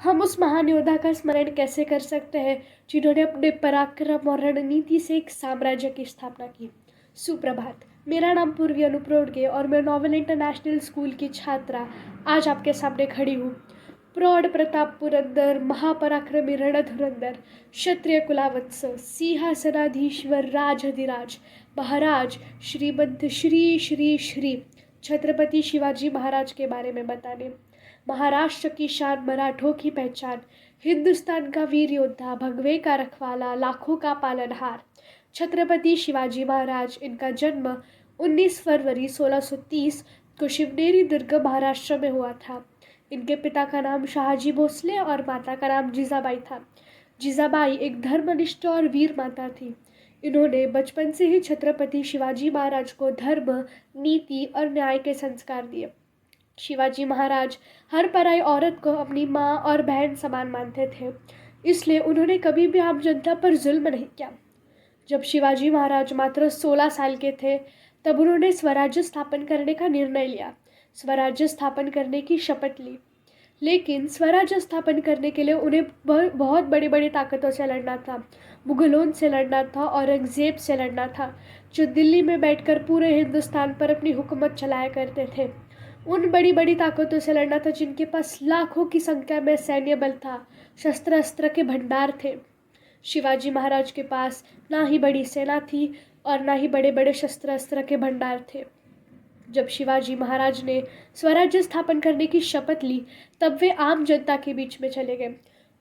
हम उस महान योद्धा का स्मरण कैसे कर सकते हैं जिन्होंने अपने पराक्रम और रणनीति से एक साम्राज्य की स्थापना की। सुप्रभात, मेरा नाम पूर्वी अनुप्रोडगे और मैं नोवेल इंटरनेशनल स्कूल की छात्रा आज आपके सामने खड़ी हूँ। प्रौढ़ प्रताप पुरंदर, महापराक्रमी रणधुरंदर, क्षत्रिय कुलावत्स, सिंहासनाधीश्वर, राजाधिराज, महाराज, श्रीमंत श्री श्री श्री छत्रपति शिवाजी महाराज के बारे में बताने। महाराष्ट्र की शान, मराठों की पहचान, हिंदुस्तान का वीर योद्धा, भगवे का रखवाला, लाखों का पालनहार, छत्रपति शिवाजी महाराज। इनका जन्म 19 फरवरी 1630 को शिवनेरी दुर्ग, महाराष्ट्र में हुआ था। इनके पिता का नाम शाहजी भोसले और माता का नाम जीजाबाई था। जीजाबाई एक धर्मनिष्ठ और वीर माता थी। इन्होंने बचपन से ही छत्रपति शिवाजी महाराज को धर्म, नीति और न्याय के संस्कार दिए। शिवाजी महाराज हर पराई औरत को अपनी माँ और बहन समान मानते थे, इसलिए उन्होंने कभी भी आम जनता पर जुल्म नहीं किया। जब शिवाजी महाराज मात्र 16 साल के थे, तब उन्होंने स्वराज्य स्थापन करने का निर्णय लिया। स्वराज्य स्थापन करने की शपथ ली, लेकिन स्वराज्य स्थापन करने के लिए उन्हें बहुत बड़ी बड़ी ताकतों से लड़ना था। मुगलों से लड़ना था, औरंगजेब से लड़ना था, जो दिल्ली में बैठकर पूरे हिंदुस्तान पर अपनी हुकूमत चलाया करते थे। उन बड़ी बड़ी ताकतों से लड़ना था जिनके पास लाखों की संख्या में सैन्य बल था, शस्त्र अस्त्र के भंडार थे। शिवाजी महाराज के पास ना ही बड़ी सेना थी और ना ही बड़े बड़े शस्त्र अस्त्र के भंडार थे। जब शिवाजी महाराज ने स्वराज्य स्थापन करने की शपथ ली, तब वे आम जनता के बीच में चले गए।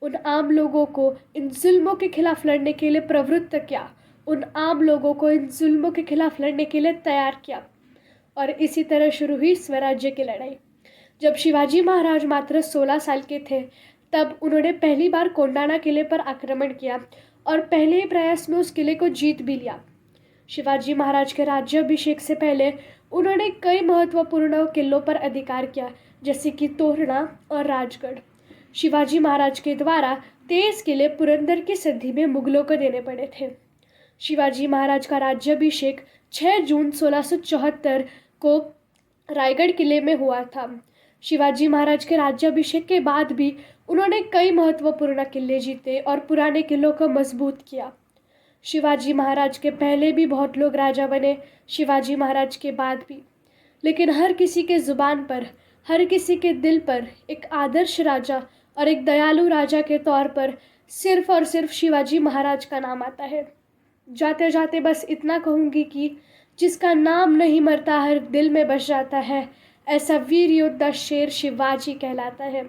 उन आम लोगों को इन जुल्मों के खिलाफ लड़ने के लिए प्रवृत्त किया, उन आम लोगों को इन जुल्मों के खिलाफ लड़ने के लिए तैयार किया, और इसी तरह शुरू हुई स्वराज्य की लड़ाई। जब शिवाजी महाराज मात्र 16 साल के थे, तब उन्होंने पहली बार कोंडाना किले पर आक्रमण किया और पहले ही प्रयास में उस किले को जीत भी लिया। शिवाजी महाराज के राज्याभिषेक से पहले उन्होंने कई महत्वपूर्ण किलों पर अधिकार किया, जैसे कि तोरणा और राजगढ़। शिवाजी महाराज के द्वारा 23 किले पुरंदर की संधि में मुगलों को देने पड़े थे। शिवाजी महाराज का राज्याभिषेक 6 जून 1674 को रायगढ़ किले में हुआ था। शिवाजी महाराज के राज्याभिषेक के बाद भी उन्होंने कई महत्वपूर्ण किले जीते और पुराने किलों को मजबूत किया। शिवाजी महाराज के पहले भी बहुत लोग राजा बने, शिवाजी महाराज के बाद भी, लेकिन हर किसी के ज़ुबान पर, हर किसी के दिल पर एक आदर्श राजा और एक दयालु राजा के तौर पर सिर्फ और सिर्फ शिवाजी महाराज का नाम आता है। जाते जाते बस इतना कहूँगी कि जिसका नाम नहीं मरता हर दिल में बस जाता है, ऐसा वीर योद्धा शेर शिवाजी कहलाता है।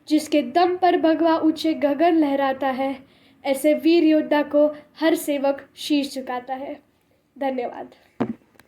जिसके दम पर भगवा ऊंचे गगन लहराता है, ऐसे वीर योद्धा को हर सेवक शीश झुकाता है। धन्यवाद।